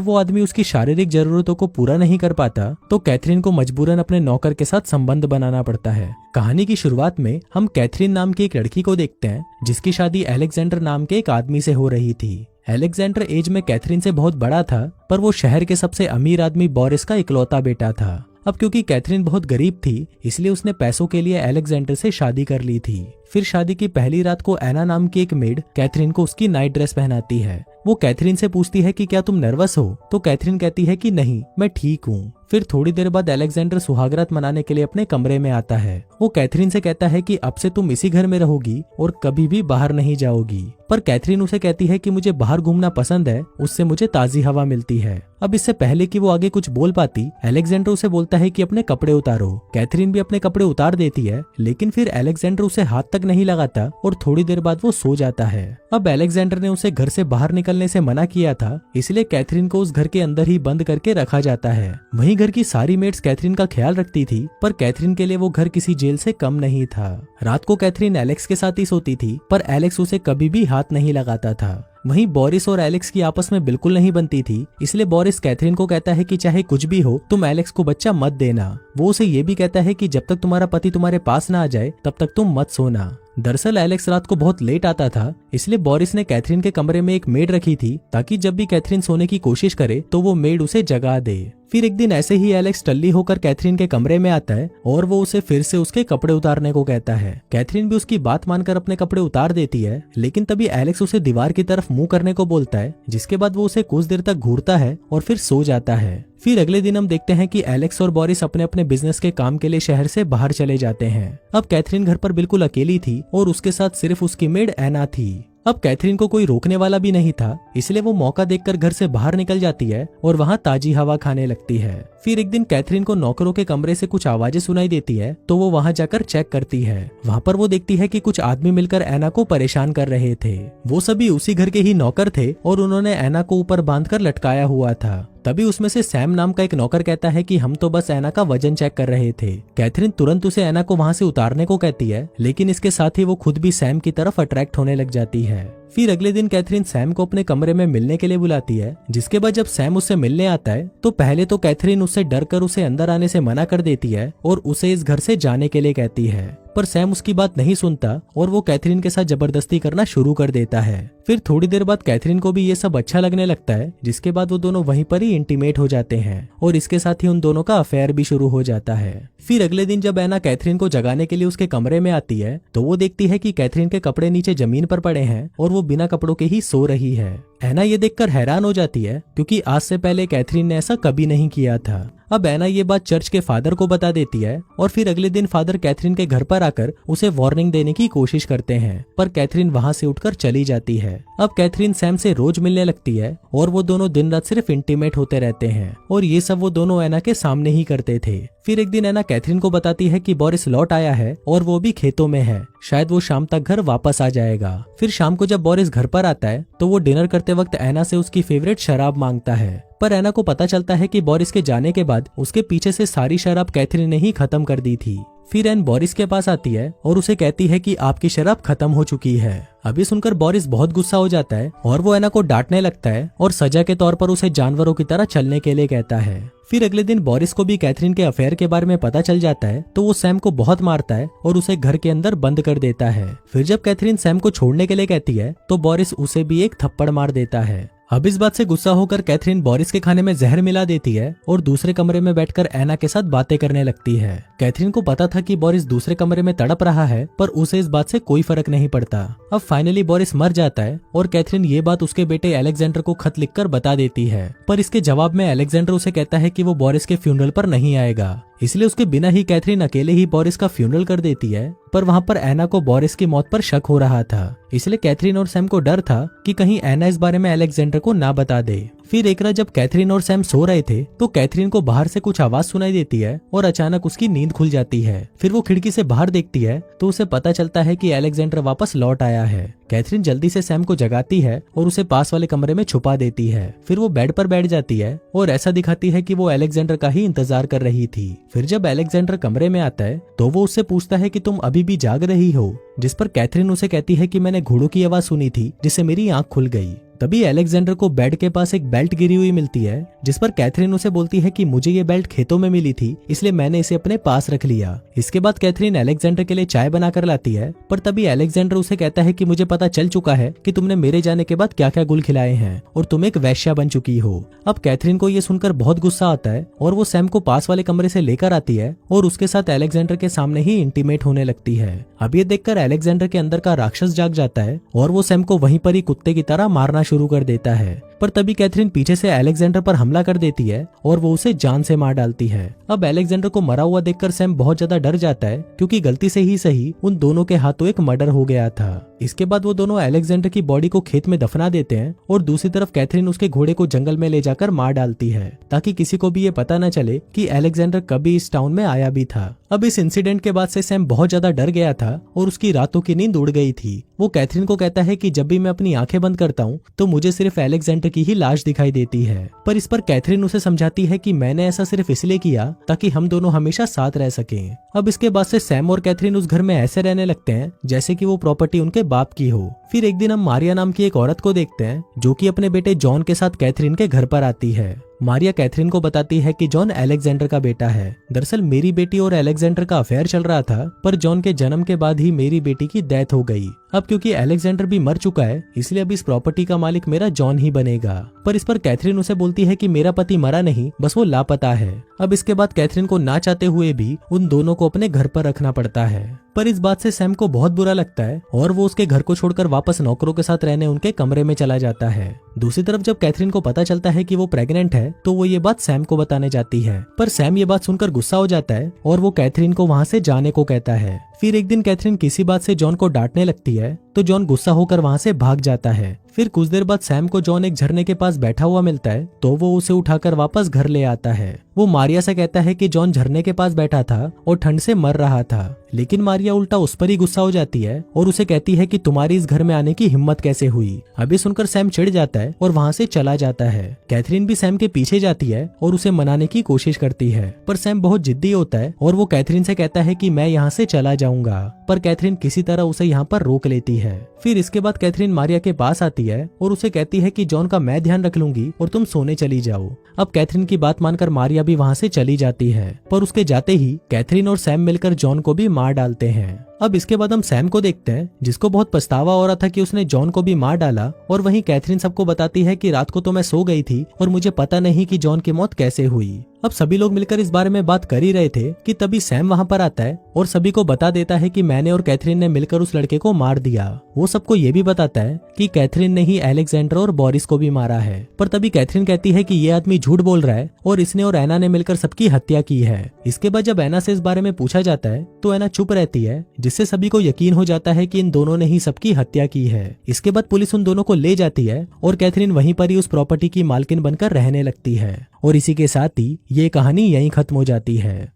वो आदमी उसकी शारीरिक जरूरतों को पूरा नहीं कर पाता तो कैथरीन को मजबूरन अपने नौकर के साथ संबंध बनाना पड़ता है। कहानी की शुरुआत में हम कैथरीन नाम की एक लड़की को देखते हैं जिसकी शादी अलेक्जेंडर नाम के एक आदमी से हो रही थी। अलेक्जेंडर एज में कैथरीन से बहुत बड़ा था, पर वो शहर के सबसे अमीर आदमी बोरिस का इकलौता बेटा था। अब क्योंकि कैथरीन बहुत गरीब थी, इसलिए उसने पैसों के लिए अलेक्जेंडर से शादी कर ली थी। फिर शादी की पहली रात को एना नाम की एक मेड कैथरीन को उसकी नाइट ड्रेस पहनाती है। वो कैथरीन से पूछती है कि क्या तुम नर्वस हो, तो कैथरीन कहती है कि नहीं, मैं ठीक हूँ। फिर थोड़ी देर बाद अलेक्जेंडर सुहागरात मनाने के लिए अपने कमरे में आता है। वो कैथरीन से कहता है कि अब से तुम इसी घर में रहोगी और कभी भी बाहर नहीं जाओगी। पर कैथरीन उसे कहती है कि मुझे बाहर घूमना पसंद है, उससे मुझे ताजी हवा मिलती है। अब इससे पहले कि वो आगे कुछ बोल पाती, अलेक्जेंडर उसे बोलता है कि अपने कपड़े उतारो। कैथरीन भी अपने कपड़े उतार देती है, लेकिन फिर अलेक्जेंडर उसे हाथ तक नहीं लगाता और थोड़ी देर बाद वो सो जाता है। अब अलेक्जेंडर ने उसे घर से बाहर निकलने से मना किया था, इसलिए कैथरीन को उस घर के अंदर ही बंद करके रखा जाता है। वहीं घर की सारी मेड्स कैथरीन का ख्याल रखती थी, पर कैथरीन के लिए वो घर किसी जेल से कम नहीं था। रात को कैथरीन एलेक्स के साथ ही सोती थी, पर एलेक्स उसे कभी भी हाथ नहीं लगाता था। वहीं बोरिस और एलेक्स की आपस में बिल्कुल नहीं बनती थी, इसलिए बोरिस कैथरीन को कहता है कि चाहे कुछ भी हो तुम एलेक्स को बच्चा मत देना। वो उसे ये भी कहता है कि जब तक तुम्हारा पति तुम्हारे पास ना आ जाए तब तक तुम मत सोना। दरअसल एलेक्स रात को बहुत लेट आता था, इसलिए बोरिस ने कैथरीन के कमरे में एक मेड रखी थी ताकि जब भी कैथरीन सोने की कोशिश करे तो वो मेड उसे जगा दे। फिर एक दिन ऐसे ही एलेक्स टल्ली होकर कैथरीन के कमरे में आता है और वो उसे फिर से उसके कपड़े उतारने को कहता है। कैथरीन भी उसकी बात मानकर अपने कपड़े उतार देती है, लेकिन तभी एलेक्स उसे दीवार की तरफ मुंह करने को बोलता है, जिसके बाद वो उसे कुछ देर तक घूरता है और फिर सो जाता है। फिर अगले दिन हम देखते हैं कि एलेक्स और बोरिस अपने अपने बिजनेस के काम के लिए शहर से बाहर चले जाते हैं। अब कैथरीन घर पर बिल्कुल अकेली थी और उसके साथ सिर्फ उसकी मेड एना थी। अब कैथरीन को कोई रोकने वाला भी नहीं था, इसलिए वो मौका देखकर घर से बाहर निकल जाती है और वहाँ ताजी हवा खाने लगती है। फिर एक दिन कैथरीन को नौकरों के कमरे से कुछ आवाजें सुनाई देती है, तो वो वहाँ जाकर चेक करती है। वहाँ पर वो देखती है कि कुछ आदमी मिलकर एना को परेशान कर रहे थे। वो सभी उसी घर के ही नौकर थे और उन्होंने एना को ऊपर बांधकर लटकाया हुआ था। तभी उसमें से सैम नाम का एक नौकर कहता है कि हम तो बस एना का वजन चेक कर रहे थे। कैथरीन तुरंत उसे एना को वहाँ से उतारने को कहती है, लेकिन इसके साथ ही वो खुद भी सैम की तरफ अट्रैक्ट होने लग जाती है। फिर अगले दिन कैथरीन सैम को अपने कमरे में मिलने के लिए बुलाती है, जिसके बाद जब सैम उससे मिलने आता है तो पहले तो कैथरीन उससे डरकर उसे अंदर आने से मना कर देती है और उसे इस घर से जाने के लिए कहती है, पर सैम उसकी बात नहीं सुनता और वो कैथरीन के साथ जबरदस्ती करना शुरू कर देता है। फिर थोड़ी देर बाद कैथरीन को भी ये सब अच्छा लगने लगता है, जिसके बाद वो दोनों वहीं पर ही इंटीमेट हो जाते हैं और इसके साथ ही उन दोनों का अफेयर भी शुरू हो जाता है। फिर अगले दिन जब एना कैथरीन को जगाने के लिए उसके कमरे में आती है तो वो देखती है कि कैथरीन के कपड़े नीचे जमीन पर पड़े हैं और वो बिना कपड़ों के ही सो रही है। एना ये देखकर हैरान हो जाती है, क्योंकि आज से पहले कैथरीन ने ऐसा कभी नहीं किया था। अब एना ये बात चर्च के फादर को बता देती है और फिर अगले दिन फादर कैथरीन के घर पर आकर उसे वार्निंग देने की कोशिश करते हैं, पर कैथरीन वहाँ से उठकर चली जाती है। अब कैथरीन सैम से रोज मिलने लगती है और वो दोनों दिन रात सिर्फ इंटीमेट होते रहते हैं और ये सब वो दोनों एना के सामने ही करते थे। फिर एक दिन एना कैथरीन को बताती है कि बोरिस लौट आया है और वो भी खेतों में है, शायद वो शाम तक घर वापस आ जाएगा। फिर शाम को जब बोरिस घर पर आता है तो वो डिनर करते वक्त एना से उसकी फेवरेट शराब मांगता है, पर एना को पता चलता है कि बोरिस के जाने के बाद उसके पीछे से सारी शराब कैथरीन ने ही खत्म कर दी थी। फिर एन बोरिस के पास आती है और उसे कहती है कि आपकी शराब खत्म हो चुकी है। अभी सुनकर बोरिस बहुत गुस्सा हो जाता है और वो एना को डांटने लगता है और सजा के तौर पर उसे जानवरों की तरह चलने के लिए कहता है। फिर अगले दिन बोरिस को भी कैथरीन के अफेयर के बारे में पता चल जाता है, तो वो सैम को बहुत मारता है और उसे घर के अंदर बंद कर देता है। फिर जब कैथरीन सैम को छोड़ने के लिए कहती है तो बोरिस उसे भी एक थप्पड़ मार देता है। अब इस बात से गुस्सा होकर कैथरीन बोरिस के खाने में जहर मिला देती है और दूसरे कमरे में बैठकर एना के साथ बातें करने लगती है। कैथरीन को पता था कि बोरिस दूसरे कमरे में तड़प रहा है, पर उसे इस बात से कोई फर्क नहीं पड़ता। अब फाइनली बोरिस मर जाता है और कैथरीन ये बात उसके बेटे अलेक्जेंडर को खत लिखकर बता देती है, पर इसके जवाब में अलेक्जेंडर उसे कहता है कि वो बोरिस के फ्यूनरल पर नहीं आएगा, इसलिए उसके बिना ही कैथरीन अकेले ही बोरिस का फ्यूनरल कर देती है। पर वहाँ पर एना को बोरिस की मौत पर शक हो रहा था, इसलिए कैथरीन और सैम को डर था कि कहीं एना इस बारे में अलेक्जेंडर को ना बता दे। फिर एक रात जब कैथरीन और सैम सो रहे थे तो कैथरीन को बाहर से कुछ आवाज सुनाई देती है और अचानक उसकी नींद खुल जाती है। फिर वो खिड़की से बाहर देखती है तो उसे पता चलता है कि अलेक्जेंडर वापस लौट आया है। कैथरीन जल्दी से सैम को जगाती है और उसे पास वाले कमरे में छुपा देती है। फिर वो बेड पर बैठ जाती है और ऐसा दिखाती है कि वो अलेक्जेंडर का ही इंतजार कर रही थी। फिर जब अलेक्जेंडर कमरे में आता है तो वो उससे पूछता है कि तुम अभी भी जाग रही हो, जिस पर कैथरीन उसे कहती है कि मैंने घोड़ों की आवाज सुनी थी जिससे मेरी आंख खुल गई। तभी एलेक्जेंडर को बेड के पास एक बेल्ट गिरी हुई मिलती है, जिस पर कैथरीन उसे बोलती है कि मुझे ये बेल्ट खेतों में मिली थी, इसलिए मैंने इसे अपने पास रख लिया। इसके बाद कैथरीन एलेक्जेंडर के लिए चाय बनाकर लाती है, पर तभी एलेक्जेंडर उसे कहता है कि मुझे पता चल चुका है कि तुमने मेरे जाने के बाद क्या क्या गुल खिलाए हैं और तुम एक वैश्या बन चुकी हो। अब कैथरीन को ये सुनकर बहुत गुस्सा आता है और वो सैम को पास वाले कमरे से लेकर आती है और उसके साथ एलेक्जेंडर के सामने ही इंटीमेट होने लगती है। अब ये देखकर एलेक्जेंडर के अंदर का राक्षस जाग जाता है और वो सैम को वहीं पर ही कुत्ते की तरह मारना शुरू कर देता है। पर तभी कैथरीन पीछे से एलेक्जेंडर पर हमला कर देती है और वो उसे जान से मार डालती है। अब एलेक्जेंडर को मरा हुआ देखकर सैम बहुत ज्यादा डर जाता है, क्योंकि गलती से ही सही उन दोनों के हाथों एक मर्डर हो गया था। इसके बाद वो दोनों एलेक्जेंडर की बॉडी को खेत में दफना देते हैं और दूसरी तरफ कैथरीन उसके घोड़े को जंगल में ले जाकर मार डालती है, ताकि किसी को भी ये पता न चले कि एलेक्जेंडर कभी इस टाउन में आया भी था। अब इस इंसिडेंट के बाद से सैम बहुत ज्यादा डर गया था और उसकी रातों की नींद उड़ गई थी। वो कैथरीन को कहता है कि जब भी मैं अपनी आंखें बंद करता हूँ तो मुझे सिर्फ एलेक्जेंडर की ही लाश दिखाई देती है। पर इस पर कैथरीन उसे समझाती है कि मैंने ऐसा सिर्फ इसलिए किया ताकि हम दोनों हमेशा साथ रह सकें। अब इसके बाद से सैम और कैथरीन उस घर में ऐसे रहने लगते हैं जैसे कि वो प्रॉपर्टी उनके बाप की हो। फिर एक दिन हम मारिया नाम की एक औरत को देखते हैं जो कि अपने बेटे जॉन के साथ कैथरीन के घर पर आती है। मारिया कैथरीन को बताती है कि जॉन एलेक्जेंडर का बेटा है। दरअसल मेरी बेटी और एलेक्जेंडर का अफेयर चल रहा था, पर जॉन के जन्म के बाद ही मेरी बेटी की डेथ हो गई। अब क्योंकि एलेक्जेंडर भी मर चुका है, इसलिए अब इस प्रॉपर्टी का मालिक मेरा जॉन ही बनेगा। पर इस पर कैथरीन उसे बोलती है कि मेरा पति मरा नहीं, बस वो लापता है। अब इसके बाद कैथरीन को ना चाहते हुए भी उन दोनों को अपने घर पर रखना पड़ता है। पर इस बात से सैम को बहुत बुरा लगता है और वो उसके घर को छोड़कर वापस नौकरों के साथ रहने उनके कमरे में चला जाता है। दूसरी तरफ जब कैथरीन को पता चलता है कि वो प्रेग्नेंट है तो वो ये बात सैम को बताने जाती है, पर सैम ये बात सुनकर गुस्सा हो जाता है और वो कैथरीन को वहाँ से जाने को कहता है। फिर एक दिन कैथरीन किसी बात से जॉन को डांटने लगती है तो जॉन गुस्सा होकर वहाँ से भाग जाता है। फिर कुछ देर बाद सैम को जॉन एक झरने के पास बैठा हुआ मिलता है तो वो उसे उठाकर वापस घर ले आता है। वो मारिया से कहता है कि जॉन झरने के पास बैठा था और ठंड से मर रहा था, लेकिन मारिया उल्टा उस पर ही गुस्सा हो जाती है और उसे कहती है कि तुम्हारी इस घर में आने की हिम्मत कैसे हुई। अभी सुनकर सैम चिढ़ जाता है और वहाँ से चला जाता है। कैथरीन भी सैम के पीछे जाती है और उसे मनाने की कोशिश करती है, पर सैम बहुत जिद्दी होता है और वो कैथरीन से कहता है कि मैं यहाँ से चला जाऊंगा, पर कैथरीन किसी तरह उसे यहाँ पर रोक लेती है। फिर इसके बाद कैथरीन मारिया के पास आती है और उसे कहती है कि जॉन का मैं ध्यान रख लूंगी और तुम सोने चली जाओ। अब कैथरीन की बात मानकर मारिया भी वहाँ से चली जाती है, पर उसके जाते ही कैथरीन और सैम मिलकर जॉन को भी मार डालते हैं। अब इसके बाद हम सैम को देखते हैं जिसको बहुत पछतावा हो रहा था कि उसने जॉन को भी मार डाला, और वहीं कैथरीन सबको बताती है कि रात को तो मैं सो गई थी और मुझे पता नहीं कि जॉन की मौत कैसे हुई। अब सभी लोग मिलकर इस बारे में बात कर ही रहे थे कि तभी सैम वहाँ पर आता है और सभी को बता देता है कि मैंने और कैथरीन ने मिलकर उस लड़के को मार दिया। वो सबको ये भी बताता है कि कैथरीन ने ही एलेक्जेंडर और बोरिस को भी मारा है। पर तभी कैथरीन कहती है कि ये आदमी झूठ बोल रहा है और इसने और एना ने मिलकर सबकी हत्या की है। इसके बाद जब एना से इस बारे में पूछा जाता है तो एना चुप रहती है, जिससे सभी को यकीन हो जाता है कि इन दोनों ने ही सबकी हत्या की है। इसके बाद पुलिस उन दोनों को ले जाती है और कैथरीन वहीं पर ही उस प्रॉपर्टी की मालकिन बनकर रहने लगती है। और इसी के साथ ही ये कहानी यहीं खत्म हो जाती है।